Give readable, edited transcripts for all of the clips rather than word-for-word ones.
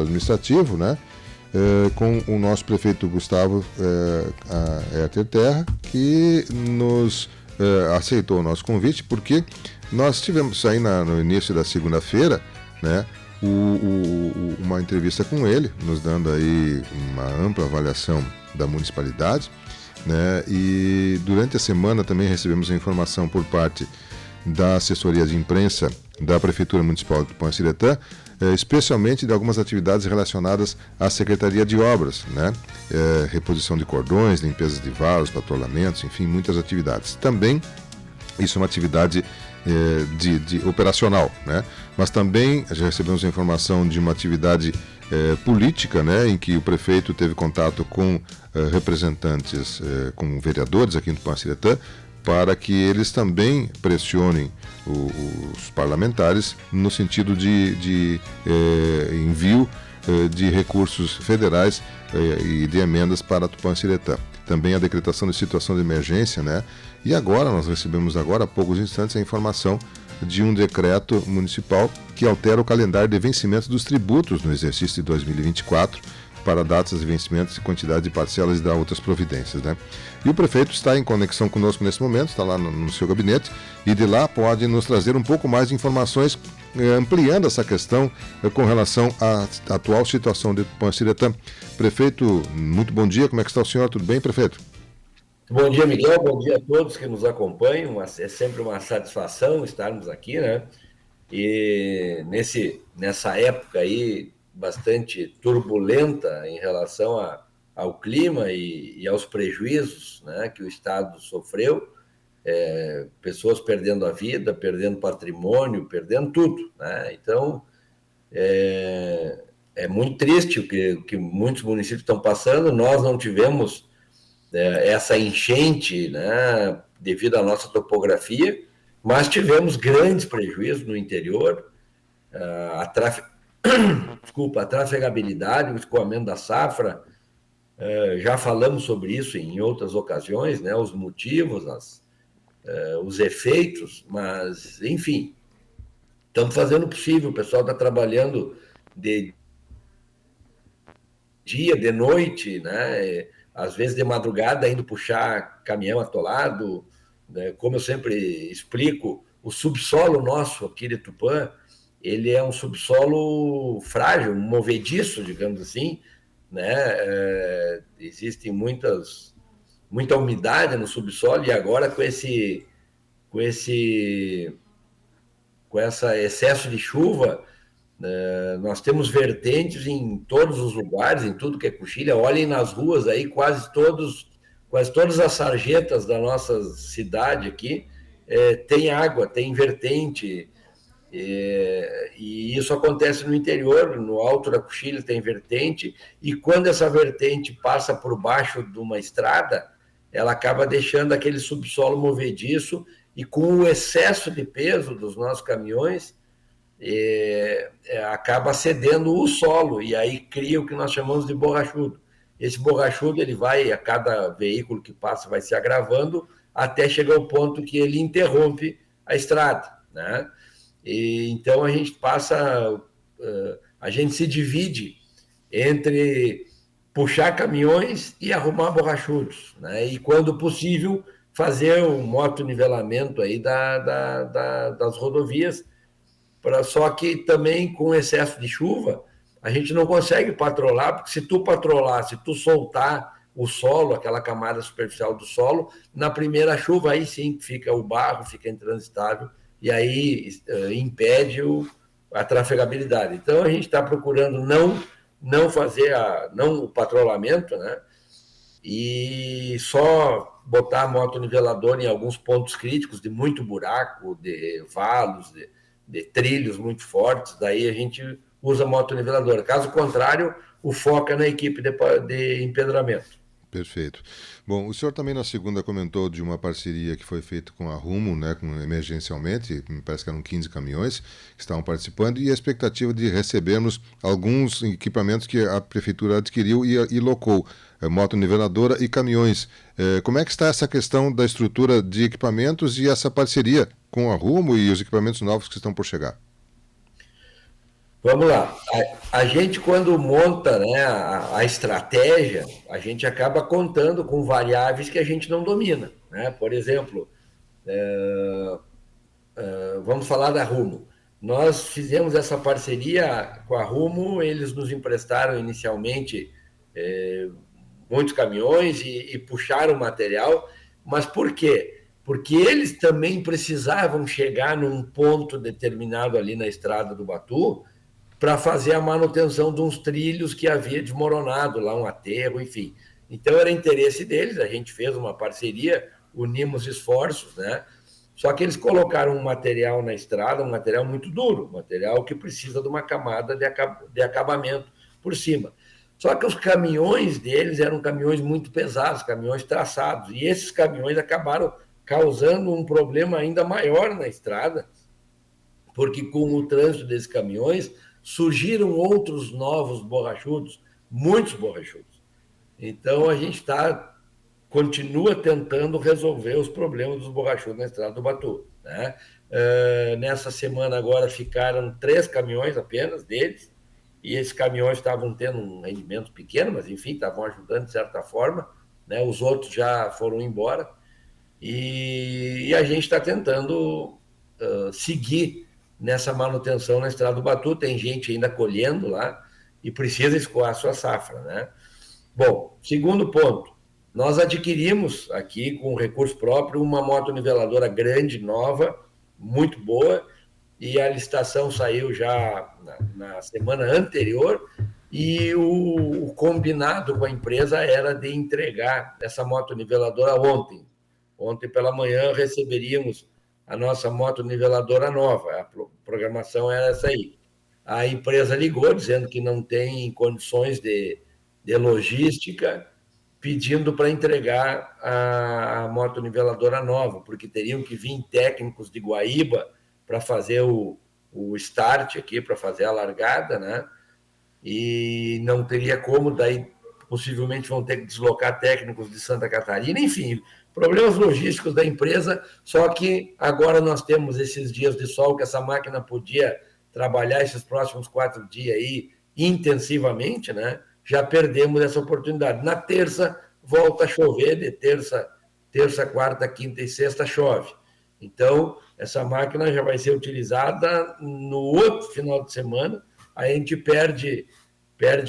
administrativo, né? Com o nosso prefeito Gustavo Herter Terra, que nos aceitou o nosso convite, porque nós tivemos aí no início da segunda-feira, né, uma entrevista com ele, nos dando aí uma ampla avaliação da municipalidade, né, e durante a semana também recebemos a informação por parte da assessoria de imprensa da Prefeitura Municipal de Tupã-Açaretã, especialmente de algumas atividades relacionadas à Secretaria de Obras, né? Reposição de cordões, limpeza de valos, patrulhamentos, enfim, muitas atividades. Também isso é uma atividade de operacional, né? Mas também já recebemos a informação de uma atividade política, né? Em que o prefeito teve contato com representantes, com vereadores aqui em Tupã-Açaretã, para que eles também pressionem os parlamentares no sentido de envio de recursos federais e de emendas para Tupã-Açaretã. Também a decretação de situação de emergência, né? E agora, nós recebemos agora, há poucos instantes, a informação de um decreto municipal que altera o calendário de vencimento dos tributos no exercício de 2024, para datas de vencimentos e quantidade de parcelas e dar outras providências, né? E o prefeito está em conexão conosco nesse momento, está lá no seu gabinete, e de lá pode nos trazer um pouco mais de informações, ampliando essa questão com relação à atual situação de Tupã-Açaretã. Prefeito, muito bom dia, como é que está o senhor? Tudo bem, prefeito? Bom dia, Miguel, bom dia a todos que nos acompanham, é sempre uma satisfação estarmos aqui, né? E nessa época aí, bastante turbulenta em relação ao clima e aos prejuízos, né, que o Estado sofreu, pessoas perdendo a vida, perdendo patrimônio, perdendo tudo, né? Então, é muito triste o que muitos municípios estão passando. Nós não tivemos essa enchente, né, devido à nossa topografia, mas tivemos grandes prejuízos no interior, a trafegabilidade, o escoamento da safra, já falamos sobre isso em outras ocasiões, né, os motivos, os efeitos, mas, enfim, estamos fazendo o possível, o pessoal está trabalhando de dia, de noite, né, às vezes de madrugada, indo puxar caminhão atolado, né, como eu sempre explico, o subsolo nosso aqui de Tupã, ele é um subsolo frágil, movediço, digamos assim, né? Existe muita umidade no subsolo, e agora com esse excesso de chuva, nós temos vertentes em todos os lugares, em tudo que é coxilha. Olhem nas ruas aí, quase todas as sarjetas da nossa cidade aqui tem água, tem vertente. E isso acontece no interior, no alto da coxilha tem vertente, e quando essa vertente passa por baixo de uma estrada, ela acaba deixando aquele subsolo movediço, e com o excesso de peso dos nossos caminhões, acaba cedendo o solo, e aí cria o que nós chamamos de borrachudo. Esse borrachudo, ele vai, a cada veículo que passa, vai se agravando, até chegar ao ponto que ele interrompe a estrada, né? E então a gente se divide entre puxar caminhões e arrumar borrachudos, né? E quando possível fazer um motonivelamento aí das rodovias, só que também com excesso de chuva a gente não consegue patrolar, porque se tu soltar o solo, aquela camada superficial do solo, na primeira chuva aí sim fica o barro, fica intransitável, e aí impede a trafegabilidade. Então a gente está procurando não fazer o patrulhamento, né? E só botar a motoniveladora em alguns pontos críticos de muito buraco, de valos, de trilhos muito fortes, daí a gente usa a motoniveladora. Caso contrário, o foco é na equipe de empedramento. Perfeito. Bom, o senhor também na segunda comentou de uma parceria que foi feita com a Rumo, né, emergencialmente, me parece que eram 15 caminhões que estavam participando, e a expectativa de recebermos alguns equipamentos que a Prefeitura adquiriu e locou, motoniveladora e caminhões. Como é que está essa questão da estrutura de equipamentos e essa parceria com a Rumo e os equipamentos novos que estão por chegar? Vamos lá. A gente, quando monta, né, a estratégia, a gente acaba contando com variáveis que a gente não domina. Né? Por exemplo, vamos falar da Rumo. Nós fizemos essa parceria com a Rumo, eles nos emprestaram inicialmente muitos caminhões e puxaram material, mas por quê? Porque eles também precisavam chegar num ponto determinado ali na estrada do Batu para fazer a manutenção de uns trilhos que havia desmoronado lá, um aterro, enfim. Então era interesse deles, a gente fez uma parceria, unimos esforços, né? Só que eles colocaram um material na estrada, um material muito duro, um material que precisa de uma camada de acabamento por cima. Só que os caminhões deles eram caminhões muito pesados, caminhões traçados, e esses caminhões acabaram causando um problema ainda maior na estrada, porque com o trânsito desses caminhões surgiram outros novos borrachudos, muitos borrachudos. Então a gente continua tentando resolver os problemas dos borrachudos na estrada do Batu. Né? Nessa semana agora ficaram 3 caminhões apenas deles, e esses caminhões estavam tendo um rendimento pequeno, mas enfim, estavam ajudando de certa forma, né? Os outros já foram embora, e a gente está tentando seguir nessa manutenção na estrada do Batu. Tem gente ainda colhendo lá e precisa escoar a sua safra. Né? Bom, segundo ponto, nós adquirimos aqui com recurso próprio uma moto-niveladora grande, nova, muito boa, e a licitação saiu já na semana anterior, e o combinado com a empresa era de entregar essa moto-niveladora ontem. Ontem pela manhã receberíamos a nossa moto-niveladora nova, a programação era essa aí. A empresa ligou dizendo que não tem condições de logística, pedindo para entregar a moto-niveladora nova, porque teriam que vir técnicos de Guaíba para fazer o start aqui, para fazer a largada, né? E não teria como, daí possivelmente vão ter que deslocar técnicos de Santa Catarina, enfim, problemas logísticos da empresa, só que agora nós temos esses dias de sol que essa máquina podia trabalhar esses próximos 4 dias aí intensivamente, né? Já perdemos essa oportunidade. Na terça, volta a chover, de terça, quarta, quinta e sexta chove. Então, essa máquina já vai ser utilizada no outro final de semana, aí a gente perde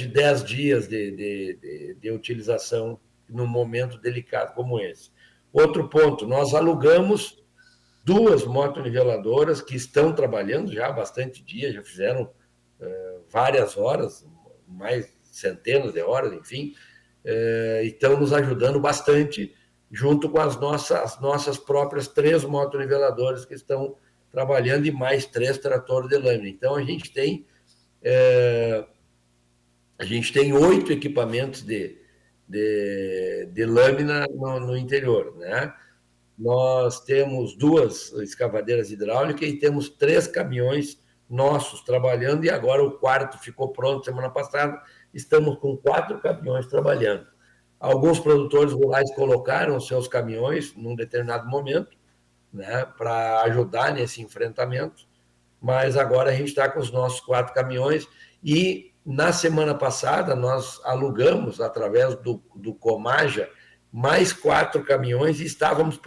10 dias de utilização num momento delicado como esse. Outro ponto, nós alugamos 2 motoniveladoras que estão trabalhando já há bastante dias, já fizeram várias horas, mais centenas de horas, enfim, e estão nos ajudando bastante, junto com as nossas próprias 3 motoniveladoras que estão trabalhando e mais 3 tratores de lâmina. Então, a gente tem 8 equipamentos de lâmina no interior, né? Nós temos 2 escavadeiras hidráulicas e temos 3 caminhões nossos trabalhando, e agora o 4º ficou pronto semana passada, estamos com 4 caminhões trabalhando. Alguns produtores rurais colocaram seus caminhões num determinado momento, né, para ajudar nesse enfrentamento, mas agora a gente está com os nossos 4 caminhões, e na semana passada nós alugamos, através do Comaja, mais 4 caminhões, e estamos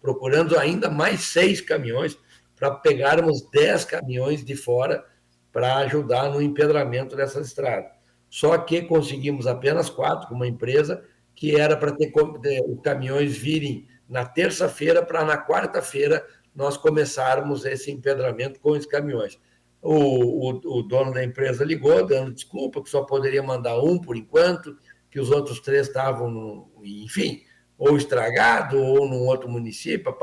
procurando ainda mais 6 caminhões, para pegarmos 10 caminhões de fora para ajudar no empedramento dessas estradas. Só que conseguimos apenas 4 com uma empresa que era para ter os caminhões virem na terça-feira, para na quarta-feira nós começarmos esse empedramento com os caminhões. O dono da empresa ligou, dando desculpa, que só poderia mandar um por enquanto, que os outros 3 estavam, enfim, ou estragado, ou num outro município,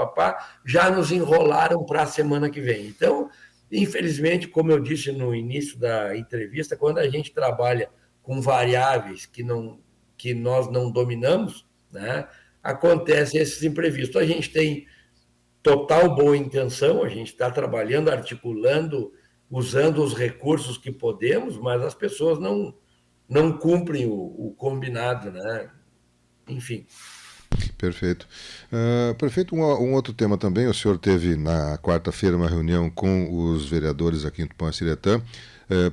já nos enrolaram para a semana que vem. Então, infelizmente, como eu disse no início da entrevista, quando a gente trabalha com variáveis que nós não dominamos, né, acontecem esses imprevistos. A gente tem total boa intenção, a gente está trabalhando, articulando, usando os recursos que podemos, mas as pessoas não cumprem o combinado, né? Enfim. Perfeito. Prefeito, um outro tema também, o senhor teve na quarta-feira uma reunião com os vereadores aqui em Tupã-Ciretã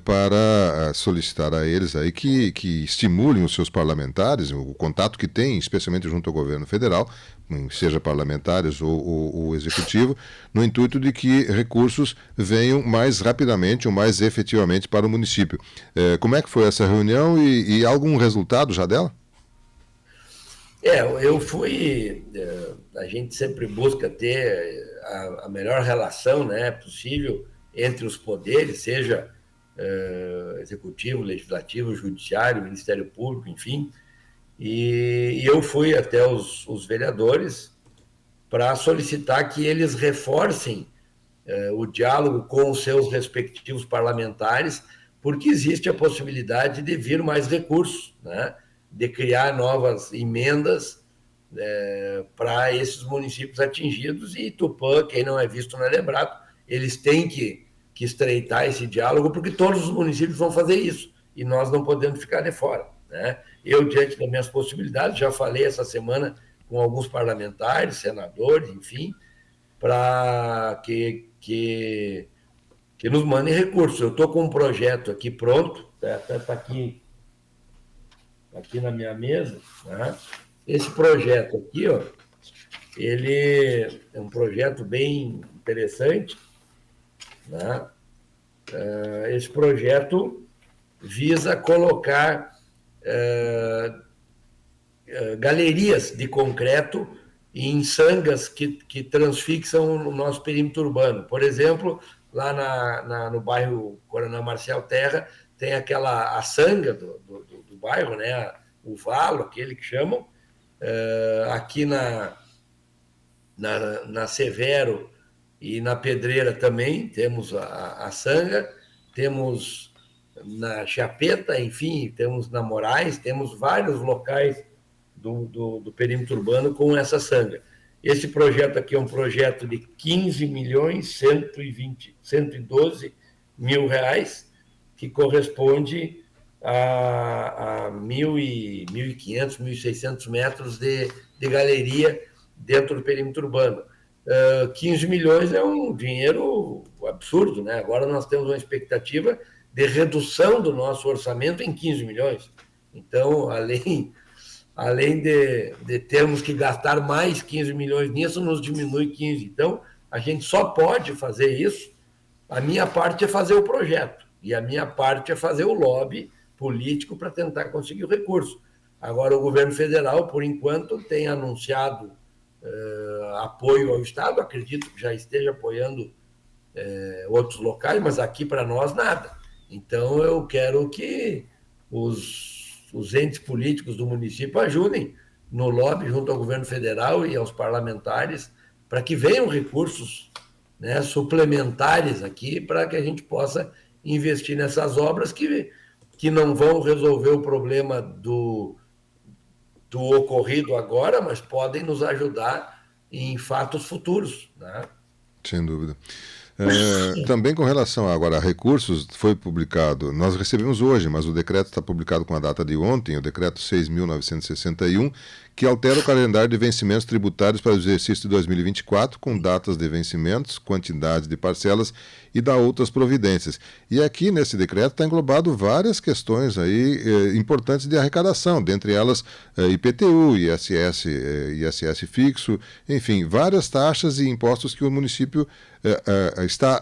para solicitar a eles aí que estimulem os seus parlamentares, o contato que têm, especialmente junto ao governo federal, seja parlamentares ou executivo, no intuito de que recursos venham mais rapidamente ou mais efetivamente para o município. Como é que foi essa reunião e algum resultado já dela? Eu fui. A gente sempre busca ter a melhor relação, né, possível entre os poderes, seja executivo, legislativo, judiciário, Ministério Público, enfim. E eu fui até os vereadores para solicitar que eles reforcem o diálogo com os seus respectivos parlamentares, porque existe a possibilidade de vir mais recursos, né? De criar novas emendas para esses municípios atingidos, e Tupã, quem não é visto não é lembrado, eles têm que estreitar esse diálogo, porque todos os municípios vão fazer isso, e nós não podemos ficar de fora, né? Eu, diante das minhas possibilidades, já falei essa semana com alguns parlamentares, senadores, enfim, para que nos mandem recursos. Eu estou com um projeto aqui pronto, até está aqui na minha mesa, né? Esse projeto aqui, ó, ele é um projeto bem interessante, né? Esse projeto visa colocar galerias de concreto em sangas que transfixam o nosso perímetro urbano. Por exemplo, lá no bairro Coronel Marcial Terra, tem a sanga do bairro, né? O valo, aquele que chamam. Aqui na Severo e na Pedreira também temos a sanga, temos na Chapeta, enfim, temos na Moraes, temos vários locais do perímetro urbano com essa sanga. Esse projeto aqui é um projeto de 15 milhões 112 mil reais, que corresponde a 1.500, 1.600 metros de galeria dentro do perímetro urbano. 15 milhões é um dinheiro absurdo, né? Agora nós temos uma expectativa de redução do nosso orçamento em 15 milhões. Então, além de termos que gastar mais 15 milhões nisso, nos diminui 15. Então, a gente só pode fazer isso. A minha parte é fazer o projeto e a minha parte é fazer o lobby político para tentar conseguir o recurso. Agora, o governo federal, por enquanto, tem anunciado apoio ao Estado, acredito que já esteja apoiando outros locais, mas aqui para nós nada. Então, eu quero que os entes políticos do município ajudem no lobby junto ao governo federal e aos parlamentares para que venham recursos, né, suplementares aqui para que a gente possa investir nessas obras que não vão resolver o problema do ocorrido agora, mas podem nos ajudar em fatos futuros, né? Sem dúvida. Também com relação agora a recursos, foi publicado, nós recebemos hoje, mas o decreto está publicado com a data de ontem, o decreto 6.961, que altera o calendário de vencimentos tributários para o exercício de 2024, com datas de vencimentos, quantidade de parcelas e dá outras providências. E aqui nesse decreto está englobado várias questões aí importantes de arrecadação, dentre elas IPTU, ISS fixo, enfim, várias taxas e impostos que o município está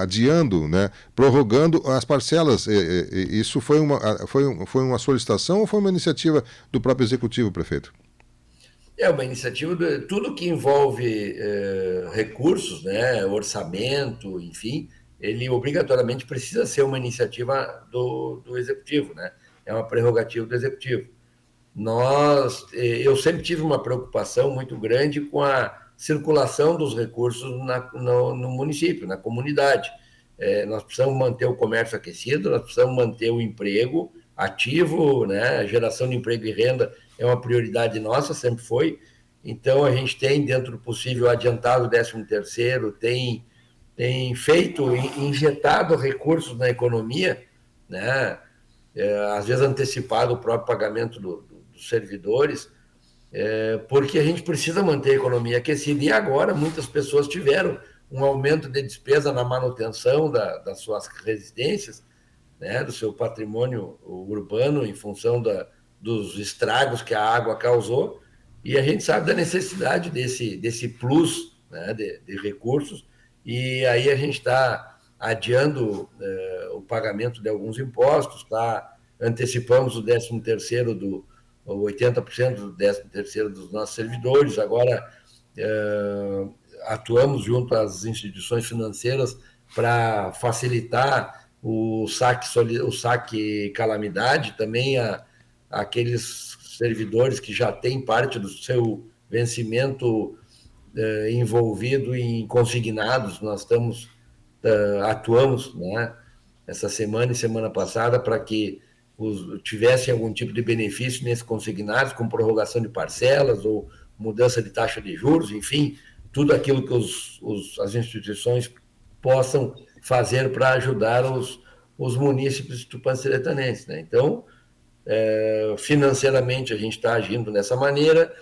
adiando, né, prorrogando as parcelas. Isso foi uma solicitação ou foi uma iniciativa do próprio executivo, prefeito? É uma iniciativa de tudo que envolve recursos, né, orçamento, enfim, ele obrigatoriamente precisa ser uma iniciativa do executivo, né? É uma prerrogativa do executivo. Eu sempre tive uma preocupação muito grande com a circulação dos recursos no município, na comunidade. Nós precisamos manter o comércio aquecido, nós precisamos manter o emprego ativo, né? A geração de emprego e renda é uma prioridade nossa, sempre foi. Então, a gente tem, dentro do possível, adiantado o 13º, tem feito, injetado recursos na economia, né? Às vezes antecipado o próprio pagamento dos servidores, porque a gente precisa manter a economia aquecida, e agora muitas pessoas tiveram um aumento de despesa na manutenção das suas residências, né, do seu patrimônio urbano, em função dos estragos que a água causou, e a gente sabe da necessidade desse plus, né, de recursos, e aí a gente está adiando o pagamento de alguns impostos, antecipamos o 13º 80% do 13º dos nossos servidores, agora atuamos junto às instituições financeiras para facilitar o saque calamidade, também aqueles servidores que já têm parte do seu vencimento envolvido em consignados. Nós atuamos, né, essa semana e semana passada para que tivessem algum tipo de benefício nesses consignados, com prorrogação de parcelas ou mudança de taxa de juros, enfim, tudo aquilo que as instituições possam fazer para ajudar os munícipes tupanciretanenses, né? Então, financeiramente a gente está agindo dessa maneira,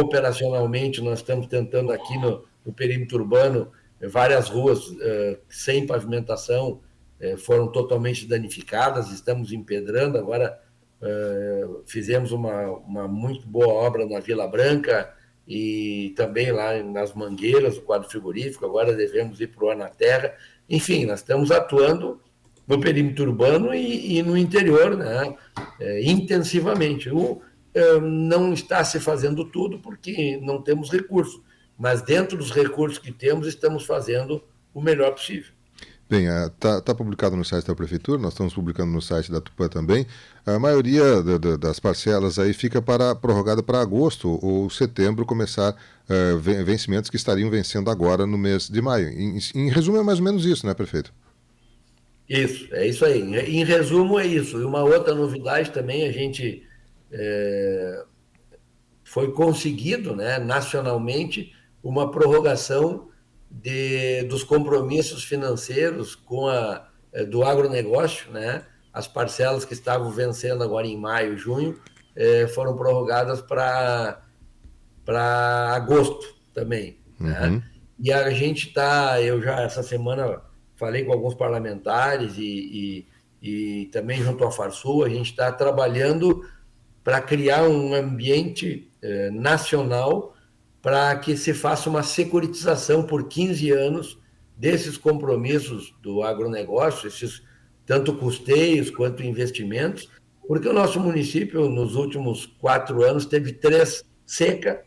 operacionalmente nós estamos tentando aqui no perímetro urbano, várias ruas sem pavimentação foram totalmente danificadas, estamos empedrando, agora fizemos uma muito boa obra na Vila Branca e também lá nas Mangueiras, o quadro frigorífico, agora devemos ir para o Ar na Terra. Enfim, nós estamos atuando no perímetro urbano e no interior, né, intensivamente. Não está se fazendo tudo porque não temos recursos, mas dentro dos recursos que temos, estamos fazendo o melhor possível. Bem, está publicado no site da Prefeitura, nós estamos publicando no site da Tupã também. A maioria das parcelas aí fica prorrogada para agosto ou setembro começar vencimentos que estariam vencendo agora no mês de maio. Em resumo, é mais ou menos isso, né, prefeito? Isso, é isso aí. Em resumo, é isso. E uma outra novidade também, a gente foi conseguido, né, nacionalmente, uma prorrogação dos compromissos financeiros do agronegócio, né? As parcelas que estavam vencendo agora em maio, junho, foram prorrogadas para agosto também, né? E a gente eu já essa semana falei com alguns parlamentares e também junto à Farsul, a gente está trabalhando para criar um ambiente nacional para que se faça uma securitização por 15 anos desses compromissos do agronegócio, esses tanto custeios quanto investimentos, porque o nosso município, nos últimos 4 anos, teve 3 secas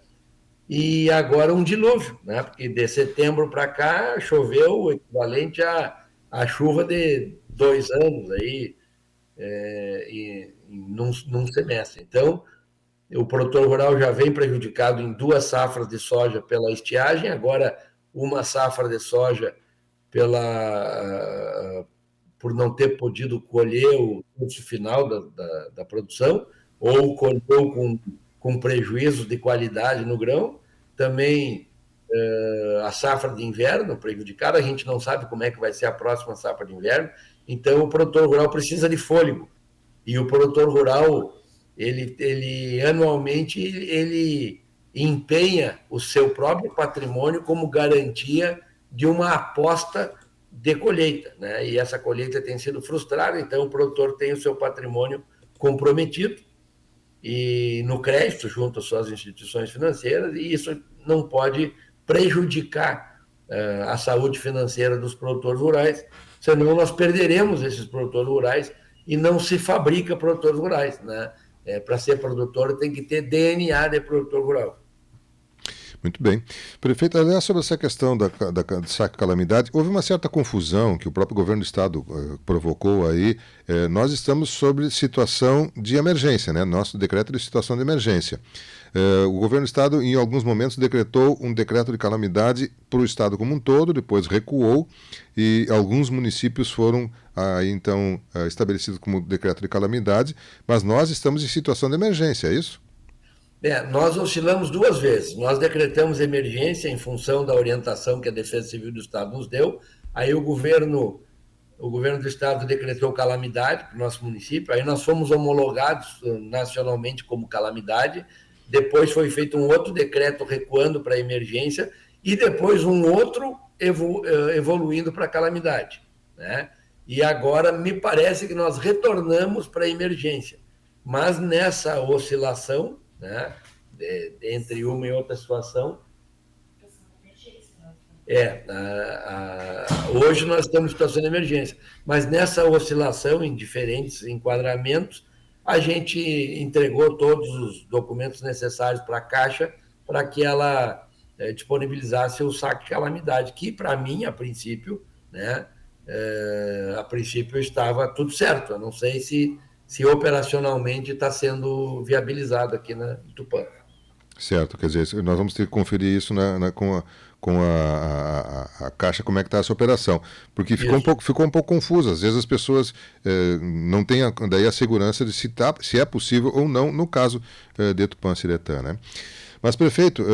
e agora um dilúvio, né? Porque de setembro para cá choveu o equivalente à chuva de 2 anos aí, num semestre. Então, o produtor rural já vem prejudicado em 2 safras de soja pela estiagem, agora uma safra de soja por não ter podido colher o curso final da produção, ou colheu com prejuízo de qualidade no grão. Também a safra de inverno prejudicada, a gente não sabe como é que vai ser a próxima safra de inverno, então o produtor rural precisa de fôlego. E o produtor rural, ele anualmente, ele empenha o seu próprio patrimônio como garantia de uma aposta de colheita, né? E essa colheita tem sido frustrada, então o produtor tem o seu patrimônio comprometido e no crédito junto às suas instituições financeiras, e isso não pode prejudicar a saúde financeira dos produtores rurais, senão nós perderemos esses produtores rurais e não se fabrica produtores rurais, né? Para ser produtor tem que ter DNA de produtor rural. Muito bem. Prefeito, aliás, sobre essa questão da saque calamidade, houve uma certa confusão que o próprio governo do estado provocou aí. Nós estamos sobre situação de emergência, né? Nosso decreto de situação de emergência. O governo do estado, em alguns momentos, decretou um decreto de calamidade para o estado como um todo, depois recuou e alguns municípios foram então estabelecidos como decreto de calamidade, mas nós estamos em situação de emergência, é isso? Nós oscilamos 2 vezes. Nós decretamos emergência em função da orientação que a Defesa Civil do Estado nos deu. Aí o governo do Estado decretou calamidade para o nosso município. Aí nós fomos homologados nacionalmente como calamidade. depois foi feito um outro decreto recuando para a emergência e depois um outro evoluindo para a calamidade, né? E agora me parece que nós retornamos para a emergência, mas nessa oscilação, né, entre uma e outra situação, hoje nós estamos em situação de emergência, mas nessa oscilação, em diferentes enquadramentos, a gente entregou todos os documentos necessários para a Caixa para que ela disponibilizasse o saque de calamidade, que para mim, a princípio, né, a princípio estava tudo certo. Eu não sei se operacionalmente está sendo viabilizado aqui na Tupã. Certo, quer dizer, nós vamos ter que conferir isso com a Caixa, como é que está essa operação, porque ficou um pouco confuso. Às vezes as pessoas não têm daí a segurança de se é possível ou não, no caso de Tupã-Ciretã, né? Mas, prefeito,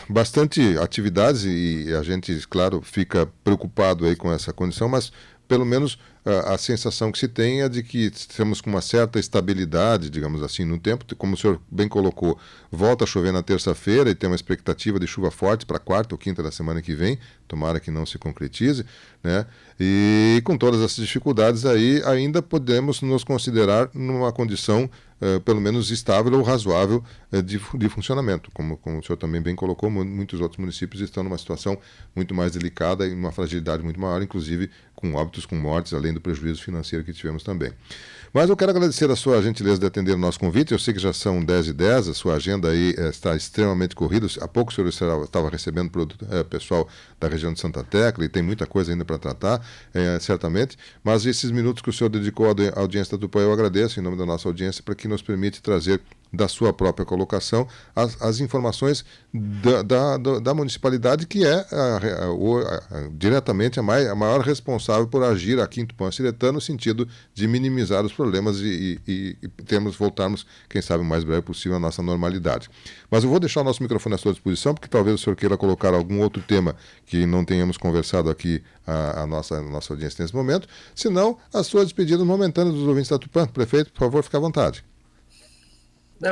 bastante atividades e a gente, claro, fica preocupado aí com essa condição, mas pelo menos a sensação que se tem é de que estamos com uma certa estabilidade, digamos assim, no tempo. Como o senhor bem colocou, volta a chover na terça-feira e tem uma expectativa de chuva forte para quarta ou quinta da semana que vem, tomara que não se concretize, né? E com todas essas dificuldades aí, ainda podemos nos considerar numa condição pelo menos estável ou razoável de funcionamento. Como o senhor também bem colocou, muitos outros municípios estão numa situação muito mais delicada e uma fragilidade muito maior, inclusive com óbitos, com mortes, além do prejuízo financeiro que tivemos também. Mas eu quero agradecer a sua gentileza de atender o nosso convite. Eu sei que já são 10h10, a sua agenda aí está extremamente corrida. Há pouco o senhor estava recebendo pessoal da região de Santa Tecla e tem muita coisa ainda para tratar, certamente. Mas esses minutos que o senhor dedicou à audiência da Tupã, eu agradeço em nome da nossa audiência, para que nos permite trazer da sua própria colocação as informações da municipalidade, que é diretamente a maior responsável por agir aqui em Tupã-Ciretã no sentido de minimizar os problemas e voltarmos, quem sabe, o mais breve possível à nossa normalidade. Mas eu vou deixar o nosso microfone à sua disposição, porque talvez o senhor queira colocar algum outro tema que não tenhamos conversado aqui a nossa audiência nesse momento, senão a sua despedida momentânea dos ouvintes da Tupã. Prefeito, por favor, fique à vontade.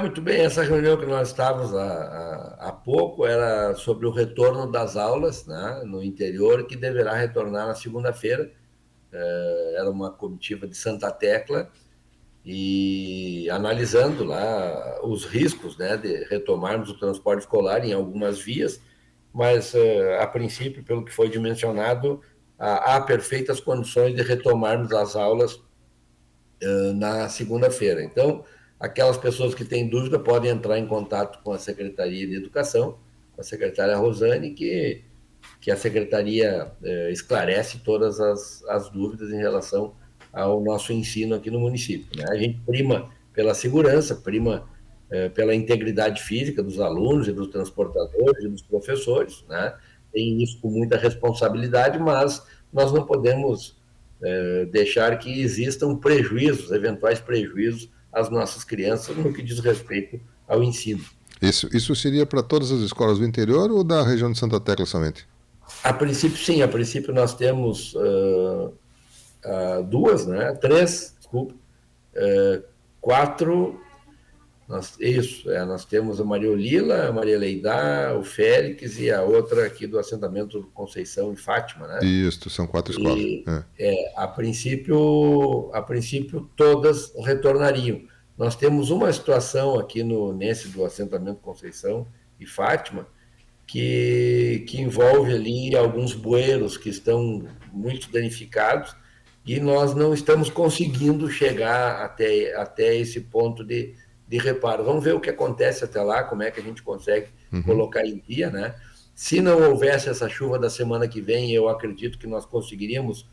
Muito bem, essa reunião que nós estávamos há pouco era sobre o retorno das aulas, né, no interior, que deverá retornar na segunda-feira. Era uma comitiva de Santa Tecla e analisando lá os riscos, né, de retomarmos o transporte escolar em algumas vias, mas a princípio, pelo que foi dimensionado, há perfeitas condições de retomarmos as aulas na segunda-feira. Então, aquelas pessoas que têm dúvida podem entrar em contato com a Secretaria de Educação, com a secretária Rosane, que a Secretaria esclarece todas as dúvidas em relação ao nosso ensino aqui no município, né? A gente prima pela segurança, prima pela integridade física dos alunos e dos transportadores e dos professores, né? Tem isso com muita responsabilidade, mas nós não podemos deixar que existam prejuízos, eventuais prejuízos às nossas crianças no que diz respeito ao ensino. Isso seria para todas as escolas do interior ou da região de Santa Tecla somente? A princípio, sim. A princípio, nós temos duas, né? Três, desculpa, quatro. Nós temos a Maria Olila, a Maria Leidá, o Félix e a outra aqui do assentamento Conceição e Fátima, né? Isso, são 4 escolas. A princípio, todas retornariam. Nós temos uma situação aqui nesse do assentamento Conceição e Fátima que envolve ali alguns bueiros que estão muito danificados e nós não estamos conseguindo chegar até esse ponto de reparo. Vamos ver o que acontece até lá, como é que a gente consegue colocar em dia, né? Se não houvesse essa chuva da semana que vem, eu acredito que nós conseguiríamos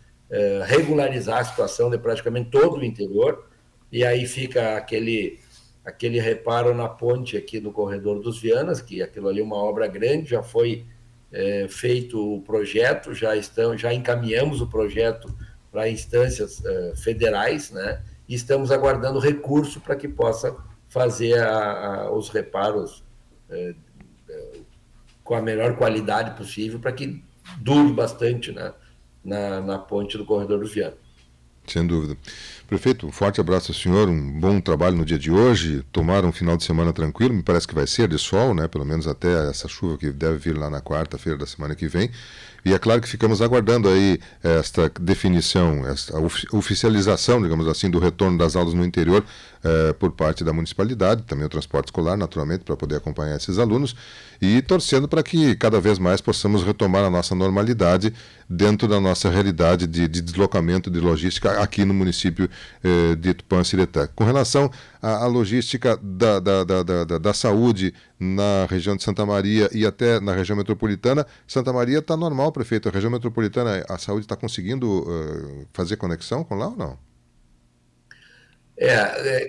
regularizar a situação de praticamente todo o interior, e aí fica aquele reparo na ponte aqui no Corredor dos Vianas, que aquilo ali é uma obra grande, já foi feito o projeto, já encaminhamos o projeto para instâncias federais, né? E estamos aguardando recurso para que possa fazer os reparos com a melhor qualidade possível para que dure bastante, né, na ponte do Corredor dos Vianos. Sem dúvida. Prefeito, um forte abraço ao senhor, um bom trabalho no dia de hoje, tomar um final de semana tranquilo, me parece que vai ser de sol, né? Pelo menos até essa chuva que deve vir lá na quarta-feira da semana que vem. E é claro que ficamos aguardando aí esta definição, esta oficialização, digamos assim, do retorno das aulas no interior por parte da municipalidade, também o transporte escolar, naturalmente, para poder acompanhar esses alunos, e torcendo para que cada vez mais possamos retomar a nossa normalidade dentro da nossa realidade de deslocamento, de logística aqui no município de Tupã-Ciretã. Com relação à logística da saúde na região de Santa Maria e até na região metropolitana, Santa Maria está normal, prefeito. A região metropolitana, a saúde está conseguindo fazer conexão com lá ou não?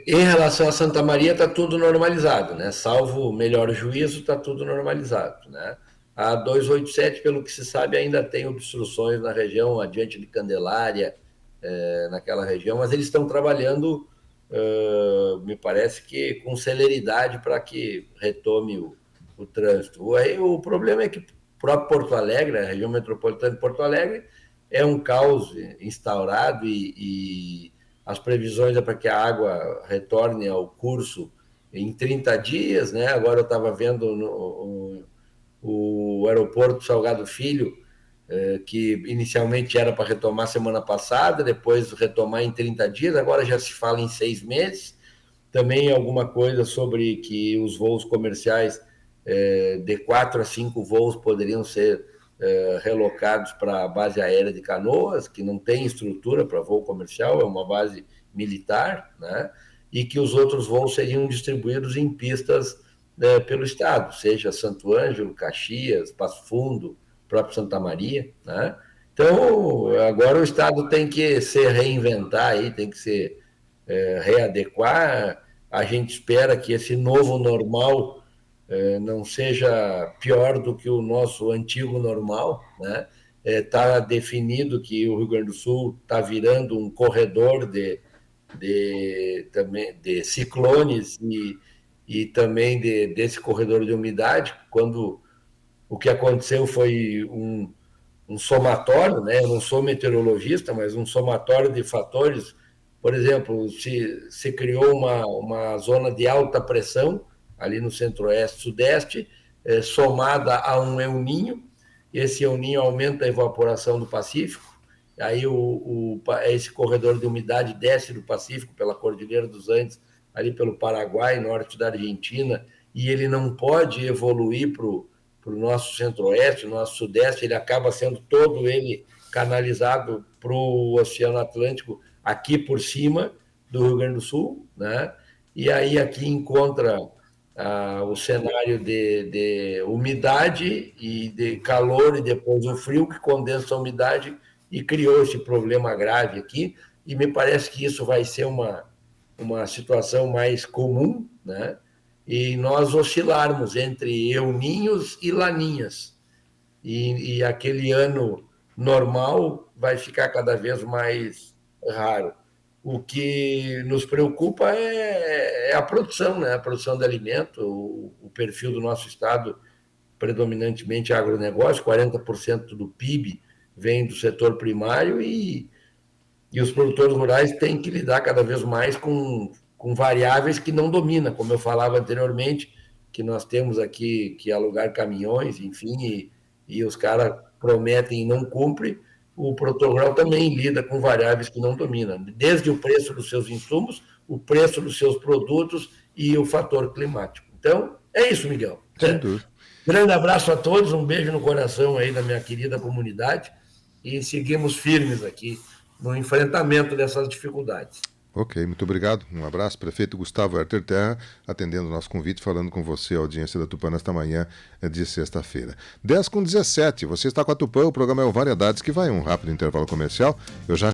Em relação a Santa Maria, está tudo normalizado, né? Salvo o melhor juízo, está tudo normalizado, né? A 287, pelo que se sabe, ainda tem obstruções na região, adiante de Candelária, naquela região, mas eles estão trabalhando, me parece que com celeridade para que retome o trânsito. Aí, o problema é que o próprio Porto Alegre, a região metropolitana de Porto Alegre, é um caos instaurado e as previsões é para que a água retorne ao curso em 30 dias, né? Agora eu estava vendo o aeroporto Salgado Filho, que inicialmente era para retomar semana passada, depois retomar em 30 dias, agora já se fala em 6 meses. Também alguma coisa sobre que os voos comerciais de 4 a 5 voos poderiam ser relocados para a base aérea de Canoas, que não tem estrutura para voo comercial, é uma base militar, né? E que os outros voos seriam distribuídos em pistas pelo estado, seja Santo Ângelo, Caxias, Passo Fundo, próprio Santa Maria, né? Então, agora o estado tem que se reinventar, aí, tem que se readequar. A gente espera que esse novo normal não seja pior do que o nosso antigo normal, né? Está definido que o Rio Grande do Sul está virando um corredor também de ciclones e também desse corredor de umidade, quando o que aconteceu foi um somatório, né? Eu não sou meteorologista, mas um somatório de fatores. Por exemplo, se criou uma zona de alta pressão ali no centro-oeste-sudeste, somada a um El Niño. Esse El Niño aumenta a evaporação do Pacífico, aí esse corredor de umidade desce do Pacífico pela Cordilheira dos Andes, ali pelo Paraguai, norte da Argentina, e ele não pode evoluir para o nosso centro-oeste, nosso sudeste, ele acaba sendo todo ele canalizado para o Oceano Atlântico, aqui por cima do Rio Grande do Sul, né? E aí aqui encontra o cenário de umidade e de calor e depois o frio que condensa a umidade e criou esse problema grave aqui, e me parece que isso vai ser uma situação mais comum, né? E nós oscilarmos entre El Niños e Laninhas, e aquele ano normal vai ficar cada vez mais raro. O que nos preocupa é a produção, né? A produção de alimento, o perfil do nosso estado, predominantemente agronegócio, 40% do PIB vem do setor primário e os produtores rurais têm que lidar cada vez mais com variáveis que não dominam, como eu falava anteriormente, que nós temos aqui que alugar caminhões, enfim, e os caras prometem e não cumprem. O produtor rural também lida com variáveis que não dominam, desde o preço dos seus insumos, o preço dos seus produtos e o fator climático. Então, é isso, Miguel. Sem dúvida. Grande abraço a todos, um beijo no coração aí da minha querida comunidade e seguimos firmes aqui no enfrentamento dessas dificuldades. Ok, muito obrigado. Um abraço. Prefeito Gustavo Herter Terra, atendendo o nosso convite, falando com você, a audiência da Tupã, nesta manhã de sexta-feira. 10h17, você está com a Tupã, o programa é o Variedades, que vai um rápido intervalo comercial. Eu já